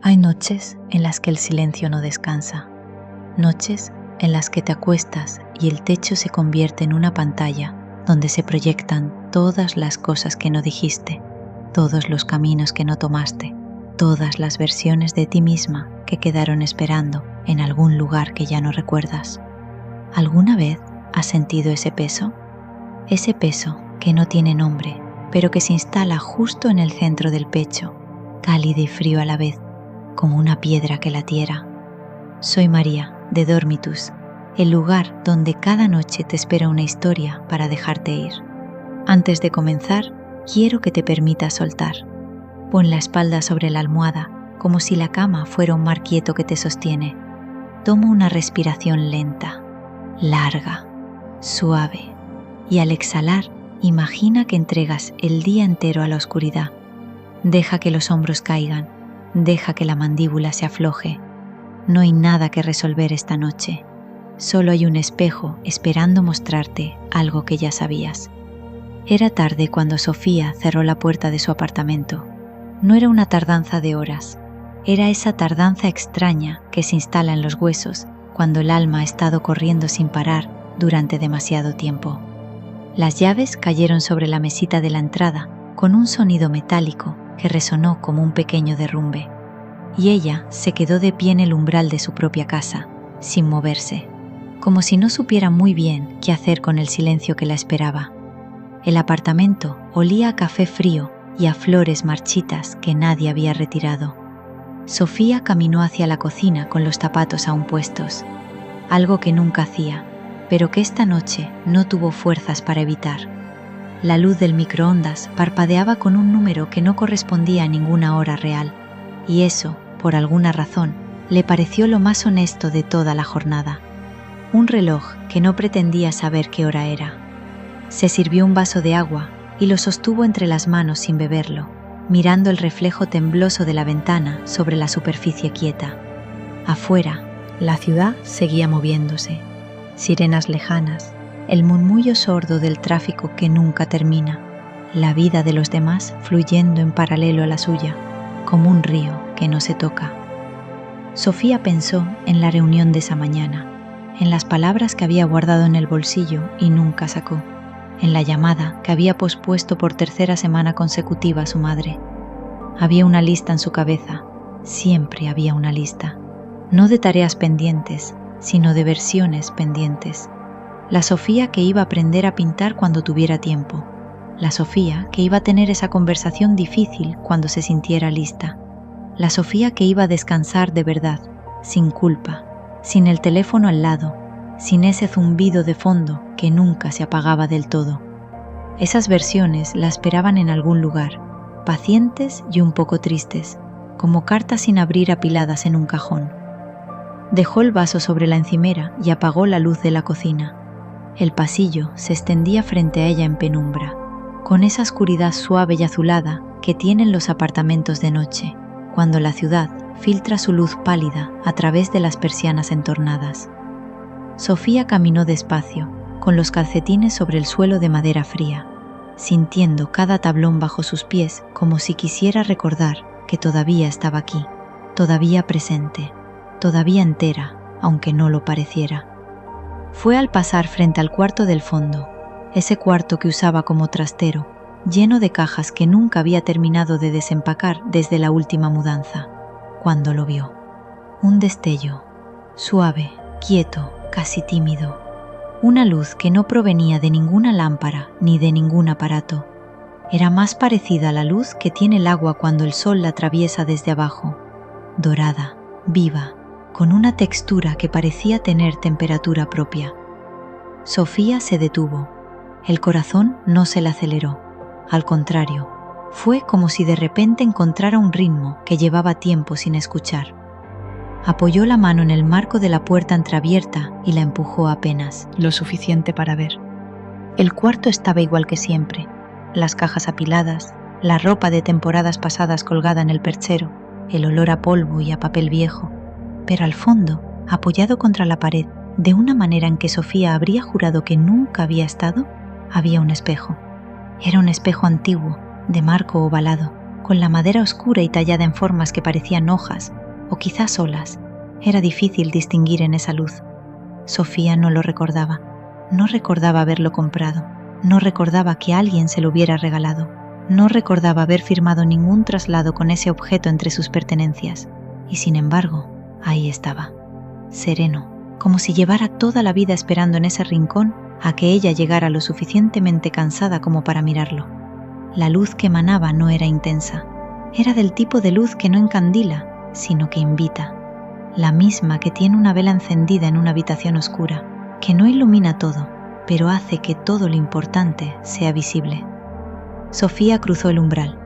Hay noches en las que el silencio no descansa, noches en las que te acuestas y el techo se convierte en una pantalla donde se proyectan todas las cosas que no dijiste, todos los caminos que no tomaste, todas las versiones de ti misma que quedaron esperando en algún lugar que ya no recuerdas. ¿Alguna vez has sentido ese peso? Ese peso que no tiene nombre, pero que se instala justo en el centro del pecho, cálido y frío a la vez, como una piedra que latiera. Soy María, de Dormitus, el lugar donde cada noche te espera una historia para dejarte ir. Antes de comenzar, quiero que te permitas soltar. Pon la espalda sobre la almohada, como si la cama fuera un mar quieto que te sostiene. Toma una respiración lenta, larga, suave, y al exhalar, imagina que entregas el día entero a la oscuridad. Deja que los hombros caigan, deja que la mandíbula se afloje. No hay nada que resolver esta noche. Solo hay un espejo esperando mostrarte algo que ya sabías. Era tarde cuando Sofía cerró la puerta de su apartamento. No era una tardanza de horas. Era esa tardanza extraña que se instala en los huesos cuando el alma ha estado corriendo sin parar durante demasiado tiempo. Las llaves cayeron sobre la mesita de la entrada con un sonido metálico que resonó como un pequeño derrumbe. Y ella se quedó de pie en el umbral de su propia casa, sin moverse, como si no supiera muy bien qué hacer con el silencio que la esperaba. El apartamento olía a café frío y a flores marchitas que nadie había retirado. Sofía caminó hacia la cocina con los zapatos aún puestos, algo que nunca hacía, pero que esta noche no tuvo fuerzas para evitar. La luz del microondas parpadeaba con un número que no correspondía a ninguna hora real, y eso, por alguna razón, le pareció lo más honesto de toda la jornada. Un reloj que no pretendía saber qué hora era. Se sirvió un vaso de agua y lo sostuvo entre las manos sin beberlo, mirando el reflejo tembloso de la ventana sobre la superficie quieta. Afuera, la ciudad seguía moviéndose. Sirenas lejanas, el murmullo sordo del tráfico que nunca termina, la vida de los demás fluyendo en paralelo a la suya, como un río que no se toca. Sofía pensó en la reunión de esa mañana, en las palabras que había guardado en el bolsillo y nunca sacó, en la llamada que había pospuesto por tercera semana consecutiva a su madre. Había una lista en su cabeza, siempre había una lista, no de tareas pendientes, sino de versiones pendientes. La Sofía que iba a aprender a pintar cuando tuviera tiempo, la Sofía que iba a tener esa conversación difícil cuando se sintiera lista, la Sofía que iba a descansar de verdad, sin culpa, sin el teléfono al lado, sin ese zumbido de fondo que nunca se apagaba del todo. Esas versiones la esperaban en algún lugar, pacientes y un poco tristes, como cartas sin abrir apiladas en un cajón. Dejó el vaso sobre la encimera y apagó la luz de la cocina. El pasillo se extendía frente a ella en penumbra, con esa oscuridad suave y azulada que tienen los apartamentos de noche, cuando la ciudad filtra su luz pálida a través de las persianas entornadas. Sofía caminó despacio, con los calcetines sobre el suelo de madera fría, sintiendo cada tablón bajo sus pies como si quisiera recordar que todavía estaba aquí, todavía presente, todavía entera, aunque no lo pareciera. Fue al pasar frente al cuarto del fondo, ese cuarto que usaba como trastero, lleno de cajas que nunca había terminado de desempacar desde la última mudanza, cuando lo vio. Un destello, suave, quieto, casi tímido. Una luz que no provenía de ninguna lámpara ni de ningún aparato. Era más parecida a la luz que tiene el agua cuando el sol la atraviesa desde abajo. Dorada, viva, con una textura que parecía tener temperatura propia. Sofía se detuvo. El corazón no se le aceleró. Al contrario, fue como si de repente encontrara un ritmo que llevaba tiempo sin escuchar. Apoyó la mano en el marco de la puerta entreabierta y la empujó apenas, lo suficiente para ver. El cuarto estaba igual que siempre, las cajas apiladas, la ropa de temporadas pasadas colgada en el perchero, el olor a polvo y a papel viejo, pero al fondo, apoyado contra la pared, de una manera en que Sofía habría jurado que nunca había estado, había un espejo. Era un espejo antiguo, de marco ovalado, con la madera oscura y tallada en formas que parecían hojas, o quizás olas. Era difícil distinguir en esa luz. Sofía no lo recordaba. No recordaba haberlo comprado. No recordaba que alguien se lo hubiera regalado. No recordaba haber firmado ningún traslado con ese objeto entre sus pertenencias. Y sin embargo, ahí estaba, sereno, como si llevara toda la vida esperando en ese rincón a que ella llegara lo suficientemente cansada como para mirarlo. La luz que emanaba no era intensa. Era del tipo de luz que no encandila, sino que invita. La misma que tiene una vela encendida en una habitación oscura, que no ilumina todo, pero hace que todo lo importante sea visible. Sofía cruzó el umbral.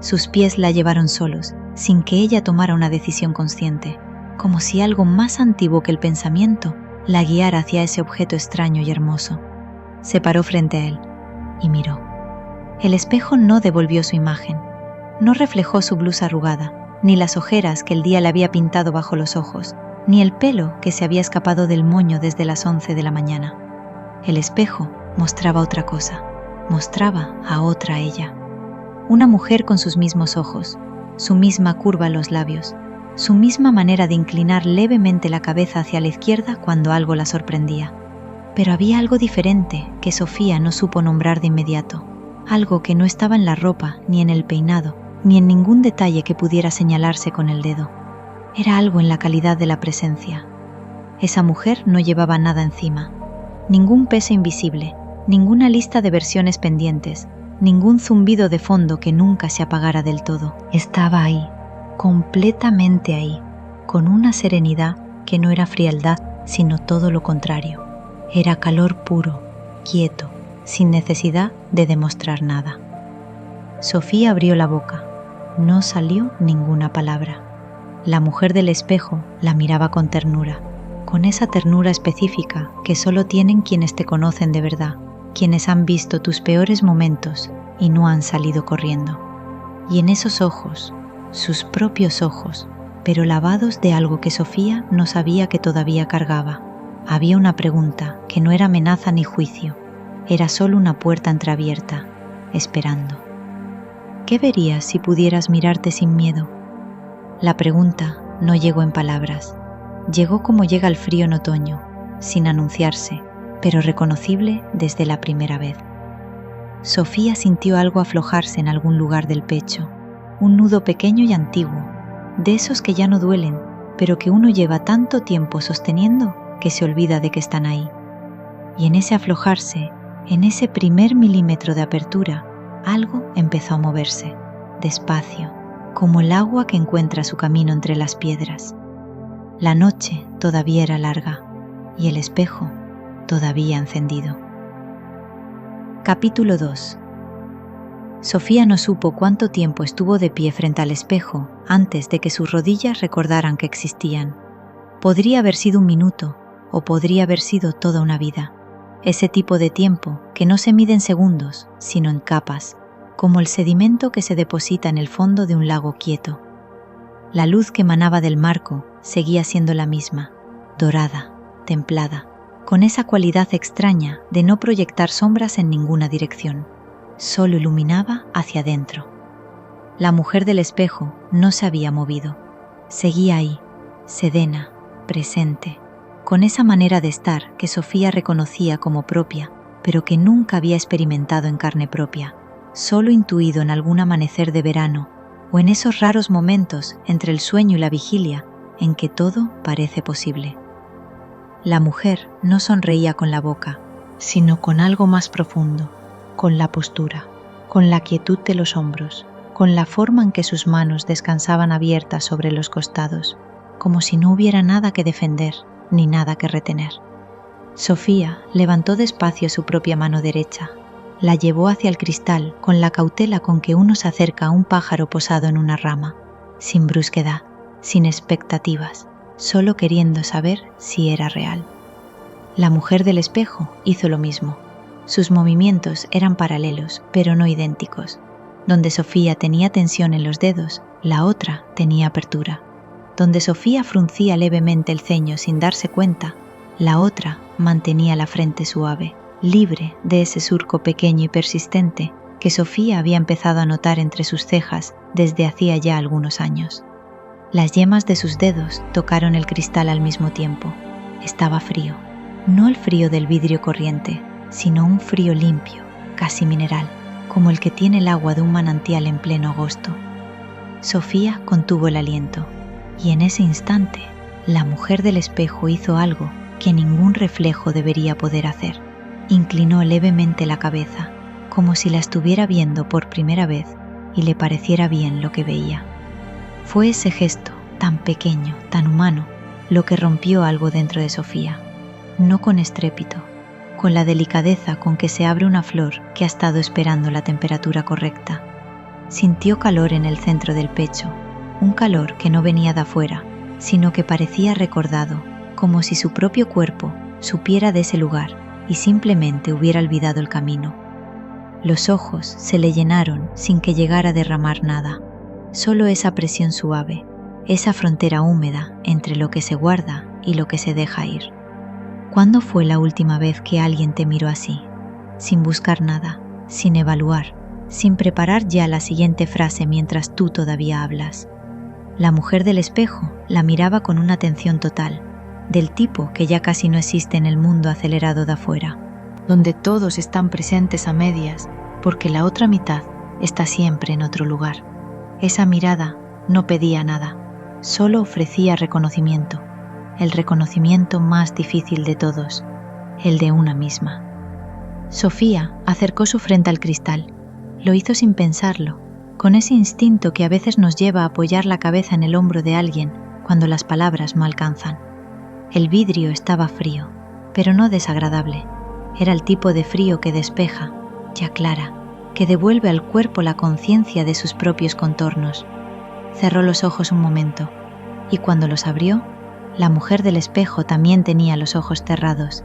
Sus pies la llevaron solos, sin que ella tomara una decisión consciente, como si algo más antiguo que el pensamiento la guiara hacia ese objeto extraño y hermoso. Se paró frente a él y miró. El espejo no devolvió su imagen, no reflejó su blusa arrugada, ni las ojeras que el día le había pintado bajo los ojos, ni el pelo que se había escapado del moño desde las 11 de la mañana. El espejo mostraba otra cosa, mostraba a otra ella. Una mujer con sus mismos ojos, su misma curva en los labios, su misma manera de inclinar levemente la cabeza hacia la izquierda cuando algo la sorprendía. Pero había algo diferente que Sofía no supo nombrar de inmediato, algo que no estaba en la ropa, ni en el peinado, ni en ningún detalle que pudiera señalarse con el dedo. Era algo en la calidad de la presencia. Esa mujer no llevaba nada encima, ningún peso invisible, ninguna lista de versiones pendientes, ningún zumbido de fondo que nunca se apagara del todo. Estaba ahí, completamente ahí, con una serenidad que no era frialdad, sino todo lo contrario. Era calor puro, quieto, sin necesidad de demostrar nada. Sofía abrió la boca. No salió ninguna palabra. La mujer del espejo la miraba con ternura, con esa ternura específica que solo tienen quienes te conocen de verdad, quienes han visto tus peores momentos y no han salido corriendo. Y en esos ojos, sus propios ojos, pero lavados de algo que Sofía no sabía que todavía cargaba, había una pregunta que no era amenaza ni juicio, era solo una puerta entreabierta, esperando. ¿Qué verías si pudieras mirarte sin miedo? La pregunta no llegó en palabras, llegó como llega el frío en otoño, sin anunciarse, pero reconocible desde la primera vez. Sofía sintió algo aflojarse en algún lugar del pecho, un nudo pequeño y antiguo, de esos que ya no duelen, pero que uno lleva tanto tiempo sosteniendo que se olvida de que están ahí. Y en ese aflojarse, en ese primer milímetro de apertura, algo empezó a moverse, despacio, como el agua que encuentra su camino entre las piedras. La noche todavía era larga y el espejo todavía encendido. Capítulo 2. Sofía no supo cuánto tiempo estuvo de pie frente al espejo antes de que sus rodillas recordaran que existían. Podría haber sido un minuto o podría haber sido toda una vida. Ese tipo de tiempo que no se mide en segundos, sino en capas, como el sedimento que se deposita en el fondo de un lago quieto. La luz que emanaba del marco seguía siendo la misma, dorada, templada, con esa cualidad extraña de no proyectar sombras en ninguna dirección, solo iluminaba hacia adentro. La mujer del espejo no se había movido, seguía ahí, serena, presente, con esa manera de estar que Sofía reconocía como propia, pero que nunca había experimentado en carne propia, solo intuido en algún amanecer de verano o en esos raros momentos entre el sueño y la vigilia en que todo parece posible. La mujer no sonreía con la boca, sino con algo más profundo, con la postura, con la quietud de los hombros, con la forma en que sus manos descansaban abiertas sobre los costados, como si no hubiera nada que defender ni nada que retener. Sofía levantó despacio su propia mano derecha, la llevó hacia el cristal con la cautela con que uno se acerca a un pájaro posado en una rama, sin brusquedad, sin expectativas, solo queriendo saber si era real. La mujer del espejo hizo lo mismo. Sus movimientos eran paralelos, pero no idénticos. Donde Sofía tenía tensión en los dedos, la otra tenía apertura. Donde Sofía fruncía levemente el ceño sin darse cuenta, la otra mantenía la frente suave, libre de ese surco pequeño y persistente que Sofía había empezado a notar entre sus cejas desde hacía ya algunos años. Las yemas de sus dedos tocaron el cristal al mismo tiempo. Estaba frío, no el frío del vidrio corriente, sino un frío limpio, casi mineral, como el que tiene el agua de un manantial en pleno agosto. Sofía contuvo el aliento, y en ese instante, la mujer del espejo hizo algo que ningún reflejo debería poder hacer. Inclinó levemente la cabeza, como si la estuviera viendo por primera vez y le pareciera bien lo que veía. Fue ese gesto, tan pequeño, tan humano, lo que rompió algo dentro de Sofía. No con estrépito, con la delicadeza con que se abre una flor que ha estado esperando la temperatura correcta. Sintió calor en el centro del pecho, un calor que no venía de afuera, sino que parecía recordado, como si su propio cuerpo supiera de ese lugar y simplemente hubiera olvidado el camino. Los ojos se le llenaron sin que llegara a derramar nada, solo esa presión suave, esa frontera húmeda entre lo que se guarda y lo que se deja ir. ¿Cuándo fue la última vez que alguien te miró así, sin buscar nada, sin evaluar, sin preparar ya la siguiente frase mientras tú todavía hablas? La mujer del espejo la miraba con una atención total, del tipo que ya casi no existe en el mundo acelerado de afuera, donde todos están presentes a medias porque la otra mitad está siempre en otro lugar. Esa mirada no pedía nada, solo ofrecía reconocimiento, el reconocimiento más difícil de todos, el de una misma. Sofía acercó su frente al cristal. Lo hizo sin pensarlo, con ese instinto que a veces nos lleva a apoyar la cabeza en el hombro de alguien cuando las palabras no alcanzan. El vidrio estaba frío, pero no desagradable. Era el tipo de frío que despeja, que aclara, que devuelve al cuerpo la conciencia de sus propios contornos. Cerró los ojos un momento, y cuando los abrió, la mujer del espejo también tenía los ojos cerrados,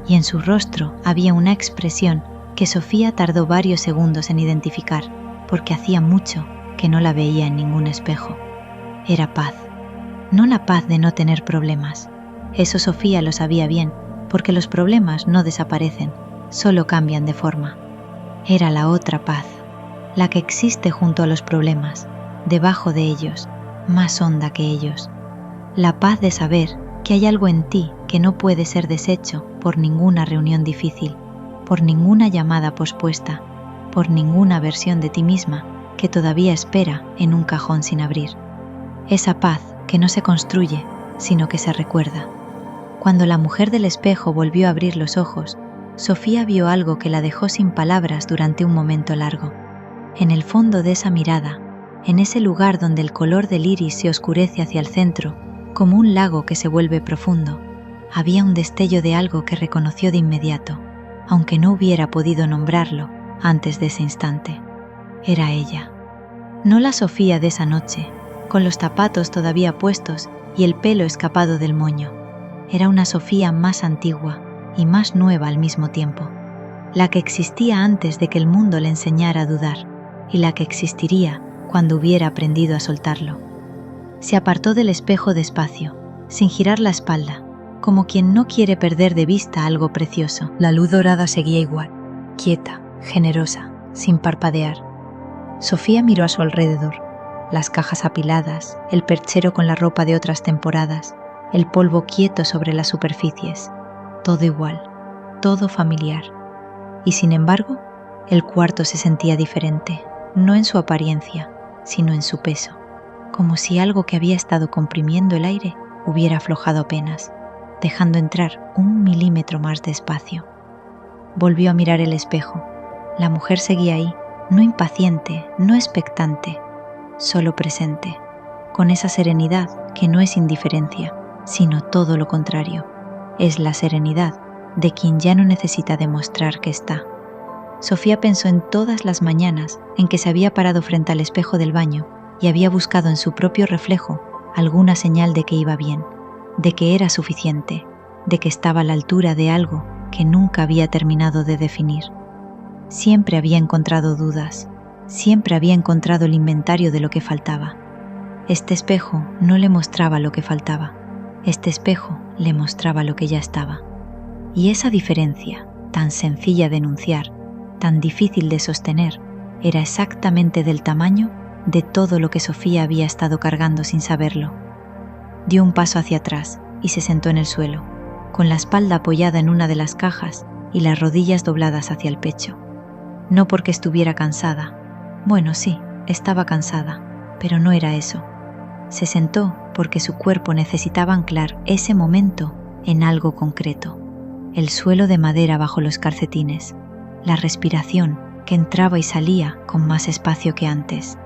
y en su rostro había una expresión que Sofía tardó varios segundos en identificar, porque hacía mucho que no la veía en ningún espejo. Era paz. No la paz de no tener problemas. Eso Sofía lo sabía bien, porque los problemas no desaparecen, solo cambian de forma. Era la otra paz, la que existe junto a los problemas, debajo de ellos, más honda que ellos. La paz de saber que hay algo en ti que no puede ser deshecho por ninguna reunión difícil, por ninguna llamada pospuesta, por ninguna versión de ti misma que todavía espera en un cajón sin abrir. Esa paz que no se construye, sino que se recuerda. Cuando la mujer del espejo volvió a abrir los ojos, Sofía vio algo que la dejó sin palabras durante un momento largo. En el fondo de esa mirada, en ese lugar donde el color del iris se oscurece hacia el centro, como un lago que se vuelve profundo, había un destello de algo que reconoció de inmediato, aunque no hubiera podido nombrarlo antes de ese instante. Era ella. No la Sofía de esa noche, con los zapatos todavía puestos y el pelo escapado del moño. Era una Sofía más antigua y más nueva al mismo tiempo, la que existía antes de que el mundo le enseñara a dudar y la que existiría cuando hubiera aprendido a soltarlo. Se apartó del espejo despacio, sin girar la espalda, como quien no quiere perder de vista algo precioso. La luz dorada seguía igual, quieta, generosa, sin parpadear. Sofía miró a su alrededor, las cajas apiladas, el perchero con la ropa de otras temporadas, el polvo quieto sobre las superficies, todo igual, todo familiar. Y sin embargo, el cuarto se sentía diferente, no en su apariencia, sino en su peso, como si algo que había estado comprimiendo el aire hubiera aflojado apenas, dejando entrar 1 milímetro más de espacio. Volvió a mirar el espejo. La mujer seguía ahí, no impaciente, no expectante, solo presente, con esa serenidad que no es indiferencia, sino todo lo contrario. Es la serenidad de quien ya no necesita demostrar que está. Sofía pensó en todas las mañanas en que se había parado frente al espejo del baño y había buscado en su propio reflejo alguna señal de que iba bien, de que era suficiente, de que estaba a la altura de algo que nunca había terminado de definir. Siempre había encontrado dudas, siempre había encontrado el inventario de lo que faltaba. Este espejo no le mostraba lo que faltaba, este espejo le mostraba lo que ya estaba. Y esa diferencia, tan sencilla de enunciar, tan difícil de sostener, era exactamente del tamaño de todo lo que Sofía había estado cargando sin saberlo. Dio un paso hacia atrás y se sentó en el suelo, con la espalda apoyada en una de las cajas y las rodillas dobladas hacia el pecho. No porque estuviera cansada. Bueno, sí, estaba cansada, pero no era eso. Se sentó porque su cuerpo necesitaba anclar ese momento en algo concreto. El suelo de madera bajo los calcetines, la respiración que entraba y salía con más espacio que antes,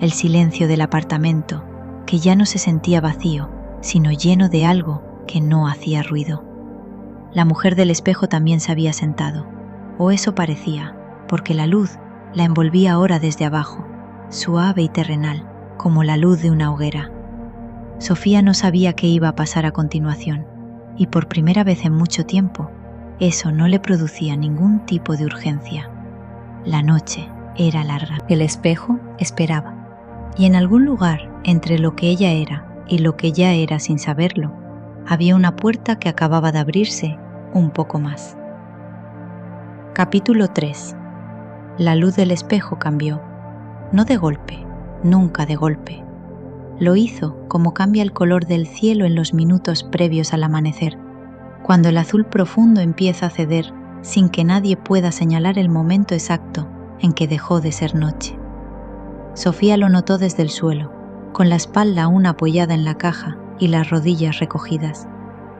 el silencio del apartamento que ya no se sentía vacío, sino lleno de algo que no hacía ruido. La mujer del espejo también se había sentado, o eso parecía, porque la luz la envolvía ahora desde abajo, suave y terrenal, como la luz de una hoguera. Sofía no sabía qué iba a pasar a continuación, y por primera vez en mucho tiempo, eso no le producía ningún tipo de urgencia. La noche era larga. El espejo esperaba, y en algún lugar entre lo que ella era y lo que ya era sin saberlo, había una puerta que acababa de abrirse un poco más. Capítulo 3. La luz del espejo cambió, no de golpe, nunca de golpe. Lo hizo como cambia el color del cielo en los minutos previos al amanecer, cuando el azul profundo empieza a ceder sin que nadie pueda señalar el momento exacto en que dejó de ser noche. Sofía lo notó desde el suelo, con la espalda aún apoyada en la caja y las rodillas recogidas,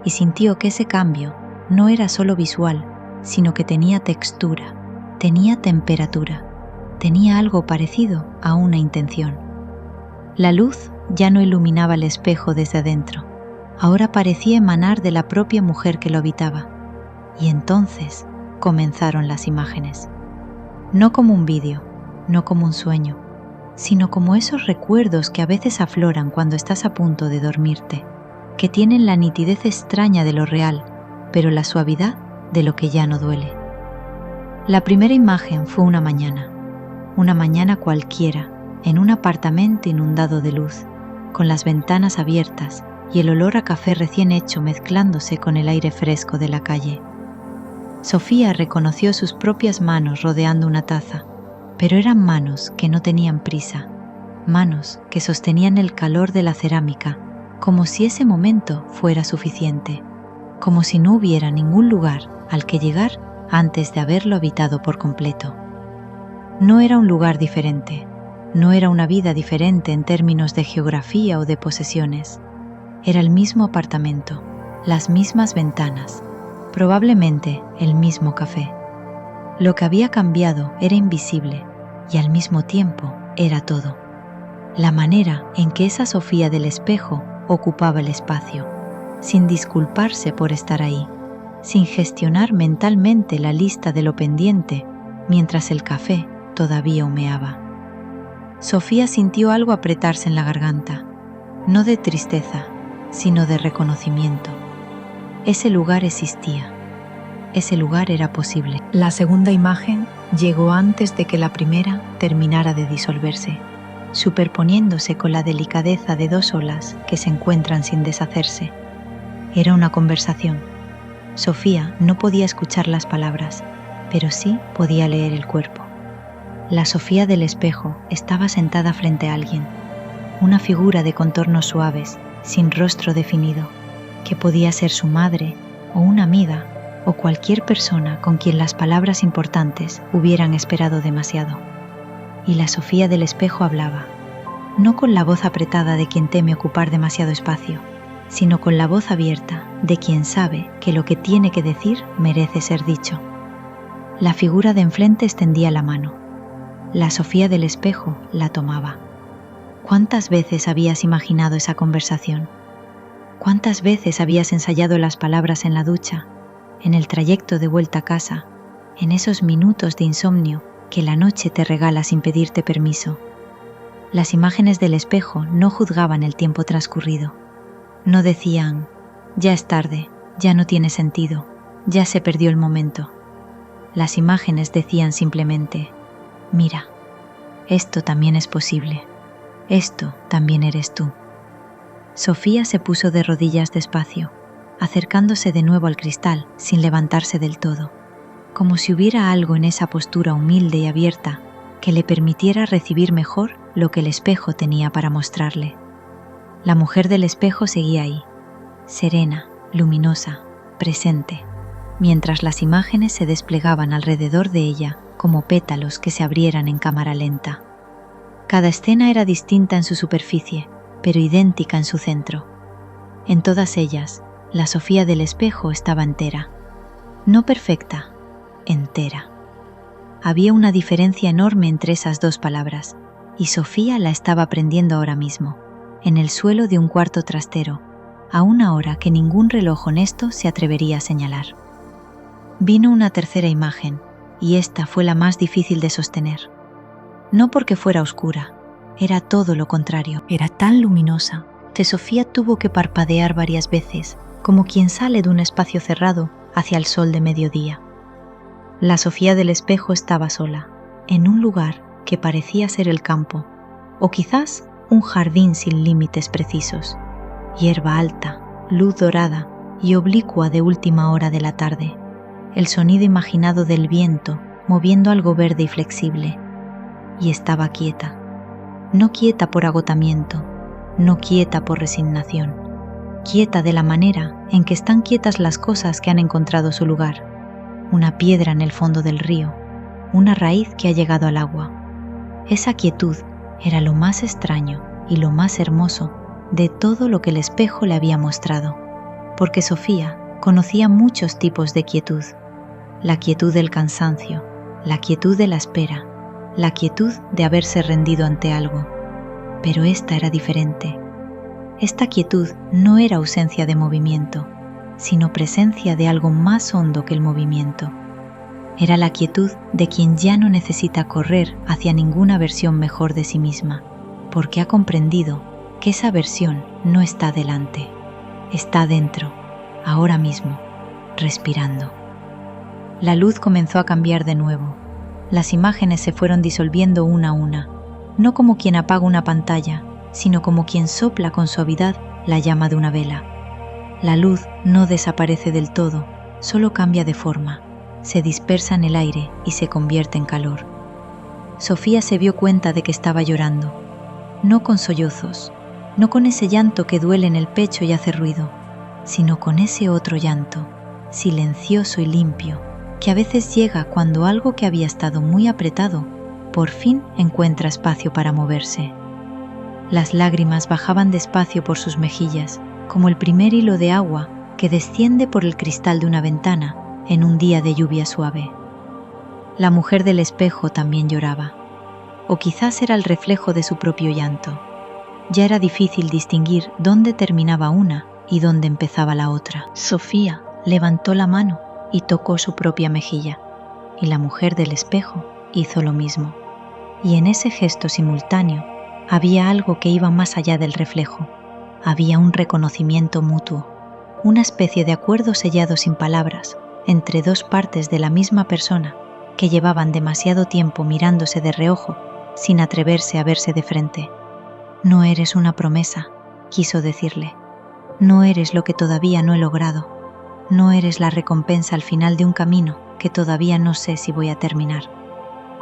y sintió que ese cambio no era solo visual, sino que tenía textura, tenía temperatura, tenía algo parecido a una intención. La luz ya no iluminaba el espejo desde adentro, ahora parecía emanar de la propia mujer que lo habitaba, y entonces comenzaron las imágenes. No como un vídeo, no como un sueño, sino como esos recuerdos que a veces afloran cuando estás a punto de dormirte, que tienen la nitidez extraña de lo real, pero la suavidad de lo que ya no duele. La primera imagen fue una mañana cualquiera, en un apartamento inundado de luz, con las ventanas abiertas y el olor a café recién hecho mezclándose con el aire fresco de la calle. Sofía reconoció sus propias manos rodeando una taza, pero eran manos que no tenían prisa, manos que sostenían el calor de la cerámica, como si ese momento fuera suficiente, como si no hubiera ningún lugar al que llegar antes de haberlo habitado por completo. No era un lugar diferente, no era una vida diferente en términos de geografía o de posesiones. Era el mismo apartamento, las mismas ventanas, probablemente el mismo café. Lo que había cambiado era invisible y al mismo tiempo era todo. La manera en que esa Sofía del espejo ocupaba el espacio, sin disculparse por estar ahí, sin gestionar mentalmente la lista de lo pendiente mientras el café todavía humeaba. Sofía sintió algo apretarse en la garganta, no de tristeza, sino de reconocimiento. Ese lugar existía. Ese lugar era posible. La segunda imagen llegó antes de que la primera terminara de disolverse, superponiéndose con la delicadeza de dos olas que se encuentran sin deshacerse. Era una conversación. Sofía no podía escuchar las palabras, pero sí podía leer el cuerpo. La Sofía del espejo estaba sentada frente a alguien, una figura de contornos suaves, sin rostro definido, que podía ser su madre o una amiga o cualquier persona con quien las palabras importantes hubieran esperado demasiado. Y la Sofía del espejo hablaba, no con la voz apretada de quien teme ocupar demasiado espacio, sino con la voz abierta de quien sabe que lo que tiene que decir merece ser dicho. La figura de enfrente extendía la mano. La Sofía del espejo la tomaba. ¿Cuántas veces habías imaginado esa conversación? ¿Cuántas veces habías ensayado las palabras en la ducha, en el trayecto de vuelta a casa, en esos minutos de insomnio que la noche te regala sin pedirte permiso? Las imágenes del espejo no juzgaban el tiempo transcurrido. No decían, ya es tarde, ya no tiene sentido, ya se perdió el momento. Las imágenes decían simplemente, mira, esto también es posible, esto también eres tú. Sofía se puso de rodillas despacio, acercándose de nuevo al cristal sin levantarse del todo, como si hubiera algo en esa postura humilde y abierta que le permitiera recibir mejor lo que el espejo tenía para mostrarle. La mujer del espejo seguía ahí, serena, luminosa, presente, mientras las imágenes se desplegaban alrededor de ella como pétalos que se abrieran en cámara lenta. Cada escena era distinta en su superficie, pero idéntica en su centro. En todas ellas, la Sofía del espejo estaba entera. No perfecta, entera. Había una diferencia enorme entre esas dos palabras, y Sofía la estaba aprendiendo ahora mismo, en el suelo de un cuarto trastero, a una hora que ningún reloj honesto se atrevería a señalar. Vino una tercera imagen, y esta fue la más difícil de sostener. No porque fuera oscura, era todo lo contrario. Era tan luminosa que Sofía tuvo que parpadear varias veces, como quien sale de un espacio cerrado hacia el sol de mediodía. La Sofía del espejo estaba sola, en un lugar que parecía ser el campo, o quizás un jardín sin límites precisos. Hierba alta, luz dorada y oblicua de última hora de la tarde. El sonido imaginado del viento moviendo algo verde y flexible. Y estaba quieta. No quieta por agotamiento, no quieta por resignación. Quieta de la manera en que están quietas las cosas que han encontrado su lugar. Una piedra en el fondo del río, una raíz que ha llegado al agua. Esa quietud era lo más extraño y lo más hermoso de todo lo que el espejo le había mostrado, porque Sofía conocía muchos tipos de quietud. La quietud del cansancio, la quietud de la espera, la quietud de haberse rendido ante algo. Pero esta era diferente. Esta quietud no era ausencia de movimiento, sino presencia de algo más hondo que el movimiento. Era la quietud de quien ya no necesita correr hacia ninguna versión mejor de sí misma, porque ha comprendido que esa versión no está delante, está dentro, ahora mismo, respirando. La luz comenzó a cambiar de nuevo. Las imágenes se fueron disolviendo una a una, no como quien apaga una pantalla, sino como quien sopla con suavidad la llama de una vela. La luz no desaparece del todo, solo cambia de forma, se dispersa en el aire y se convierte en calor. Sofía se dio cuenta de que estaba llorando, no con sollozos, no con ese llanto que duele en el pecho y hace ruido, sino con ese otro llanto, silencioso y limpio, que a veces llega cuando algo que había estado muy apretado, por fin encuentra espacio para moverse. Las lágrimas bajaban despacio por sus mejillas, como el primer hilo de agua que desciende por el cristal de una ventana en un día de lluvia suave. La mujer del espejo también lloraba, o quizás era el reflejo de su propio llanto. Ya era difícil distinguir dónde terminaba una y dónde empezaba la otra. Sofía levantó la mano y tocó su propia mejilla, y la mujer del espejo hizo lo mismo. Y en ese gesto simultáneo había algo que iba más allá del reflejo. Había un reconocimiento mutuo, una especie de acuerdo sellado sin palabras entre dos partes de la misma persona que llevaban demasiado tiempo mirándose de reojo sin atreverse a verse de frente. No eres una promesa, quiso decirle. No eres lo que todavía no he logrado. No eres la recompensa al final de un camino que todavía no sé si voy a terminar.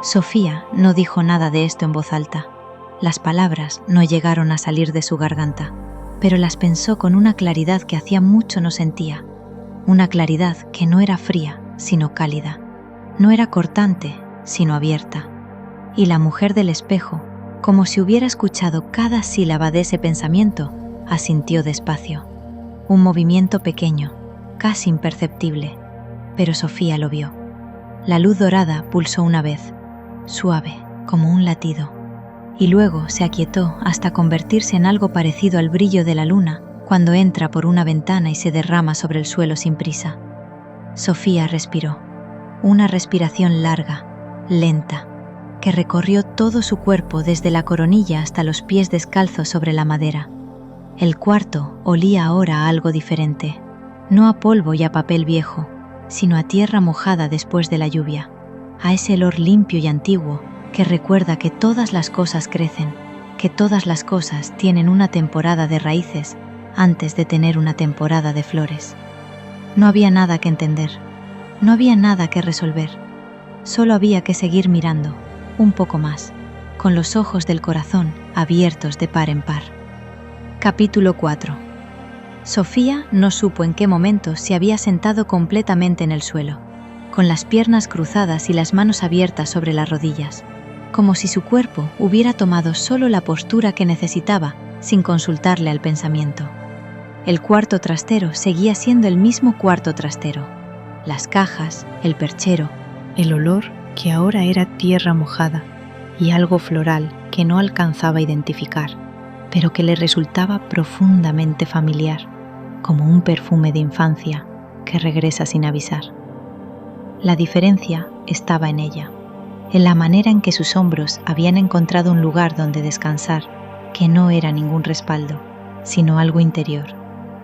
Sofía no dijo nada de esto en voz alta. Las palabras no llegaron a salir de su garganta, pero las pensó con una claridad que hacía mucho no sentía. Una claridad que no era fría, sino cálida. No era cortante, sino abierta. Y la mujer del espejo, como si hubiera escuchado cada sílaba de ese pensamiento, asintió despacio. Un movimiento pequeño, casi imperceptible, pero Sofía lo vio. La luz dorada pulsó una vez, suave, como un latido, y luego se aquietó hasta convertirse en algo parecido al brillo de la luna cuando entra por una ventana y se derrama sobre el suelo sin prisa. Sofía respiró, una respiración larga, lenta, que recorrió todo su cuerpo desde la coronilla hasta los pies descalzos sobre la madera. El cuarto olía ahora a algo diferente, no a polvo y a papel viejo, sino a tierra mojada después de la lluvia, a ese olor limpio y antiguo que recuerda que todas las cosas crecen, que todas las cosas tienen una temporada de raíces antes de tener una temporada de flores. No había nada que entender, no había nada que resolver, solo había que seguir mirando, un poco más, con los ojos del corazón abiertos de par en par. Capítulo 4. Sofía no supo en qué momento se había sentado completamente en el suelo, con las piernas cruzadas y las manos abiertas sobre las rodillas, como si su cuerpo hubiera tomado solo la postura que necesitaba sin consultarle al pensamiento. El cuarto trastero seguía siendo el mismo cuarto trastero. Las cajas, el perchero, el olor que ahora era tierra mojada y algo floral que no alcanzaba a identificar, pero que le resultaba profundamente familiar, como un perfume de infancia que regresa sin avisar. La diferencia estaba en ella, en la manera en que sus hombros habían encontrado un lugar donde descansar, que no era ningún respaldo, sino algo interior,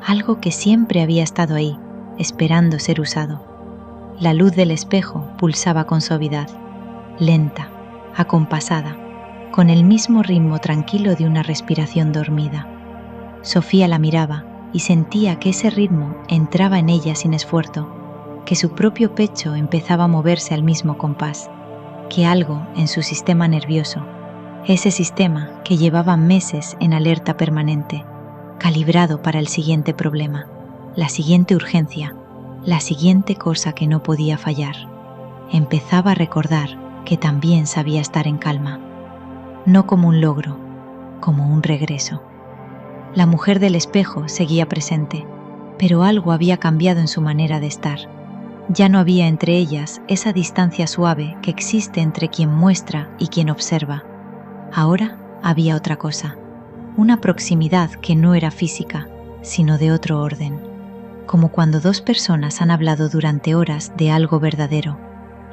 algo que siempre había estado ahí, esperando ser usado. La luz del espejo pulsaba con suavidad, lenta, acompasada, con el mismo ritmo tranquilo de una respiración dormida. Sofía la miraba y sentía que ese ritmo entraba en ella sin esfuerzo, que su propio pecho empezaba a moverse al mismo compás, que algo en su sistema nervioso, ese sistema que llevaba meses en alerta permanente, calibrado para el siguiente problema, la siguiente urgencia, la siguiente cosa que no podía fallar, empezaba a recordar que también sabía estar en calma, no como un logro, como un regreso. La mujer del espejo seguía presente, pero algo había cambiado en su manera de estar. Ya no había entre ellas esa distancia suave que existe entre quien muestra y quien observa. Ahora había otra cosa, una proximidad que no era física, sino de otro orden, como cuando dos personas han hablado durante horas de algo verdadero,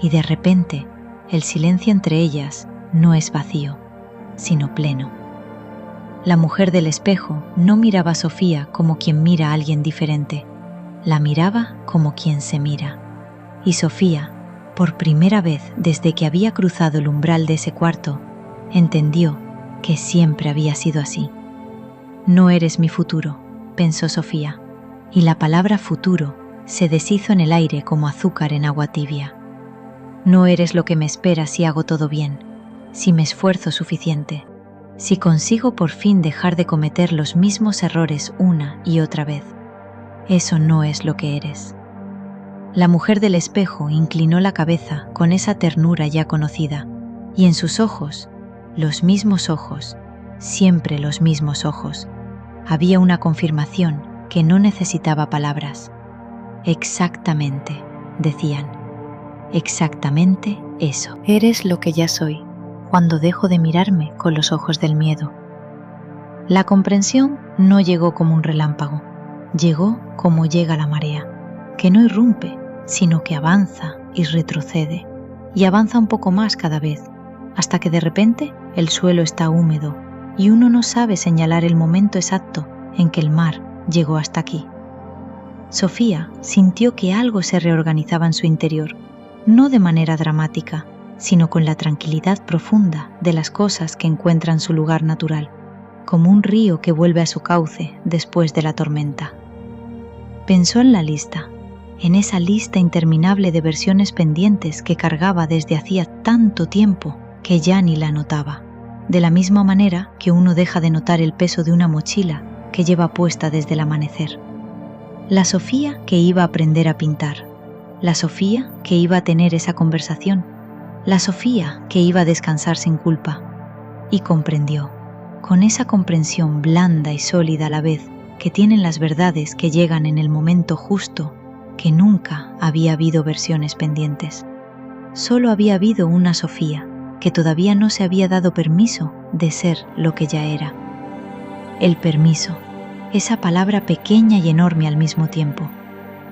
y de repente el silencio entre ellas no es vacío, sino pleno. La mujer del espejo no miraba a Sofía como quien mira a alguien diferente, la miraba como quien se mira. Y Sofía, por primera vez desde que había cruzado el umbral de ese cuarto, entendió que siempre había sido así. No eres mi futuro, pensó Sofía, y la palabra futuro se deshizo en el aire como azúcar en agua tibia. No eres lo que me espera si hago todo bien, si me esfuerzo suficiente, si consigo por fin dejar de cometer los mismos errores una y otra vez. Eso no es lo que eres. La mujer del espejo inclinó la cabeza con esa ternura ya conocida, y en sus ojos, los mismos ojos, siempre los mismos ojos, había una confirmación que no necesitaba palabras. Exactamente, decían. Exactamente eso. Eres lo que ya soy, cuando dejo de mirarme con los ojos del miedo. La comprensión no llegó como un relámpago, llegó como llega la marea, que no irrumpe, sino que avanza y retrocede, y avanza un poco más cada vez, hasta que de repente el suelo está húmedo y uno no sabe señalar el momento exacto en que el mar llegó hasta aquí. Sofía sintió que algo se reorganizaba en su interior, no de manera dramática, sino con la tranquilidad profunda de las cosas que encuentran su lugar natural, como un río que vuelve a su cauce después de la tormenta. Pensó en la lista, en esa lista interminable de versiones pendientes que cargaba desde hacía tanto tiempo que ya ni la notaba, de la misma manera que uno deja de notar el peso de una mochila que lleva puesta desde el amanecer. La Sofía que iba a aprender a pintar, la Sofía que iba a tener esa conversación, la Sofía que iba a descansar sin culpa, y comprendió, con esa comprensión blanda y sólida a la vez que tienen las verdades que llegan en el momento justo, que nunca había habido versiones pendientes. Solo había habido una Sofía que todavía no se había dado permiso de ser lo que ya era. El permiso, esa palabra pequeña y enorme al mismo tiempo.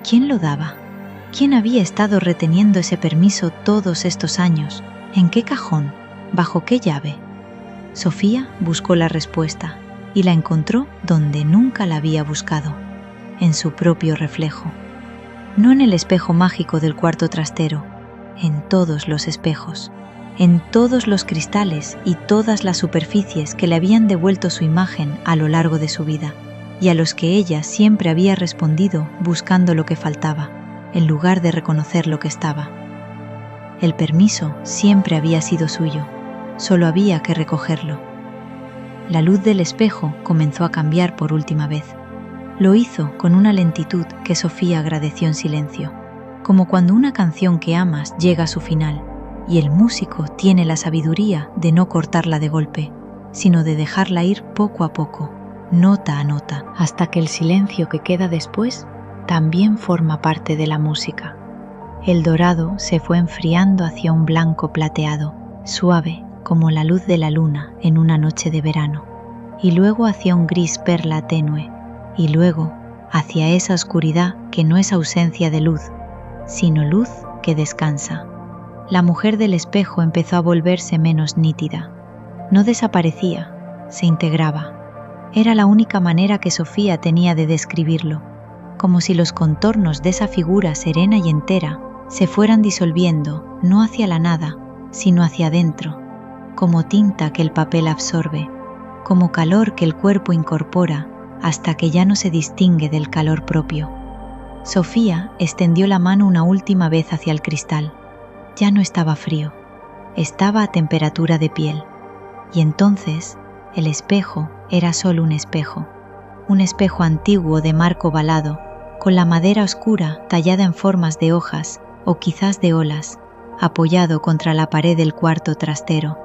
¿Quién lo daba? ¿Quién había estado reteniendo ese permiso todos estos años? ¿En qué cajón? ¿Bajo qué llave? Sofía buscó la respuesta y la encontró donde nunca la había buscado, en su propio reflejo. No en el espejo mágico del cuarto trastero, en todos los espejos, en todos los cristales y todas las superficies que le habían devuelto su imagen a lo largo de su vida, y a los que ella siempre había respondido buscando lo que faltaba, en lugar de reconocer lo que estaba. El permiso siempre había sido suyo, solo había que recogerlo. La luz del espejo comenzó a cambiar por última vez. Lo hizo con una lentitud que Sofía agradeció en silencio, como cuando una canción que amas llega a su final y el músico tiene la sabiduría de no cortarla de golpe, sino de dejarla ir poco a poco, nota a nota, hasta que el silencio que queda después también forma parte de la música. El dorado se fue enfriando hacia un blanco plateado, suave como la luz de la luna en una noche de verano, y luego hacia un gris perla tenue, y luego hacia esa oscuridad que no es ausencia de luz, sino luz que descansa. La mujer del espejo empezó a volverse menos nítida. No desaparecía, se integraba. Era la única manera que Sofía tenía de describirlo, como si los contornos de esa figura serena y entera se fueran disolviendo, no hacia la nada, sino hacia adentro, como tinta que el papel absorbe, como calor que el cuerpo incorpora hasta que ya no se distingue del calor propio. Sofía extendió la mano una última vez hacia el cristal. Ya no estaba frío, estaba a temperatura de piel. Y entonces el espejo era solo un espejo antiguo de marco ovalado, con la madera oscura tallada en formas de hojas o quizás de olas, apoyado contra la pared del cuarto trastero,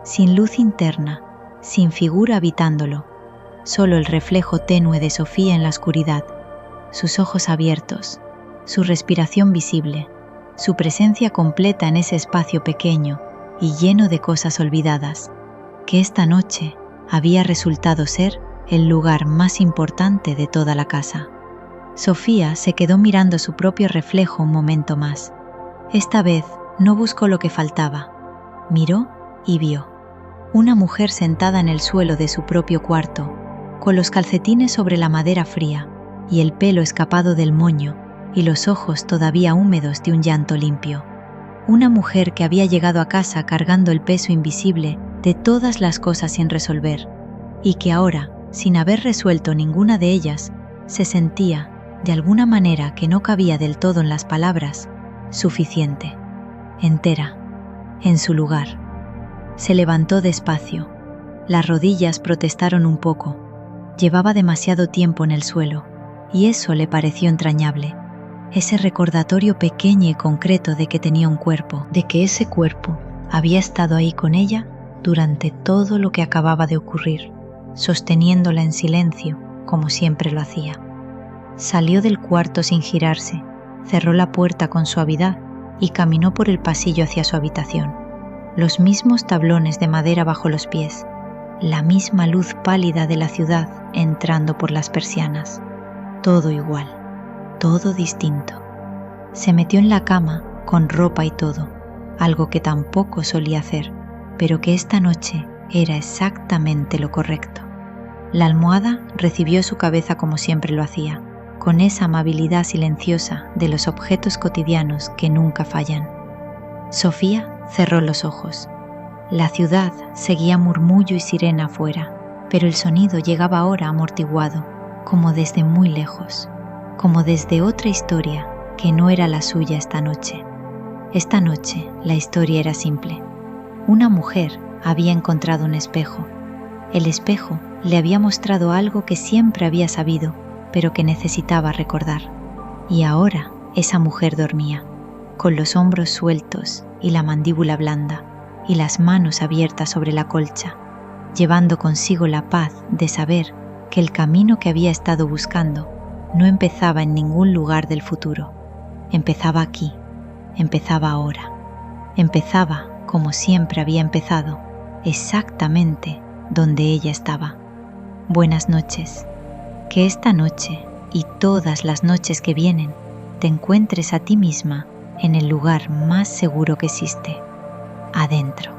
sin luz interna, sin figura habitándolo, solo el reflejo tenue de Sofía en la oscuridad, sus ojos abiertos, su respiración visible, su presencia completa en ese espacio pequeño y lleno de cosas olvidadas, que esta noche había resultado ser el lugar más importante de toda la casa. Sofía se quedó mirando su propio reflejo un momento más. Esta vez no buscó lo que faltaba. Miró y vio. Una mujer sentada en el suelo de su propio cuarto, con los calcetines sobre la madera fría y el pelo escapado del moño y los ojos todavía húmedos de un llanto limpio. Una mujer que había llegado a casa cargando el peso invisible de todas las cosas sin resolver, y que ahora, sin haber resuelto ninguna de ellas, se sentía, de alguna manera que no cabía del todo en las palabras, suficiente, entera, en su lugar. Se levantó despacio. Las rodillas protestaron un poco. Llevaba demasiado tiempo en el suelo, y eso le pareció entrañable. Ese recordatorio pequeño y concreto de que tenía un cuerpo, de que ese cuerpo había estado ahí con ella durante todo lo que acababa de ocurrir, sosteniéndola en silencio, como siempre lo hacía. Salió del cuarto sin girarse, cerró la puerta con suavidad y caminó por el pasillo hacia su habitación. Los mismos tablones de madera bajo los pies, la misma luz pálida de la ciudad entrando por las persianas. Todo igual, todo distinto. Se metió en la cama con ropa y todo, algo que tampoco solía hacer, pero que esta noche era exactamente lo correcto. La almohada recibió su cabeza como siempre lo hacía, con esa amabilidad silenciosa de los objetos cotidianos que nunca fallan. Sofía cerró los ojos. La ciudad seguía murmullo y sirena afuera, pero el sonido llegaba ahora amortiguado, como desde muy lejos, como desde otra historia que no era la suya esta noche. Esta noche la historia era simple. Una mujer había encontrado un espejo. El espejo le había mostrado algo que siempre había sabido, pero que necesitaba recordar. Y ahora esa mujer dormía, con los hombros sueltos y la mandíbula blanda, y las manos abiertas sobre la colcha, llevando consigo la paz de saber que el camino que había estado buscando no empezaba en ningún lugar del futuro. Empezaba aquí, empezaba ahora, empezaba como siempre había empezado, exactamente donde ella estaba. Buenas noches. Que esta noche y todas las noches que vienen te encuentres a ti misma en el lugar más seguro que existe, adentro.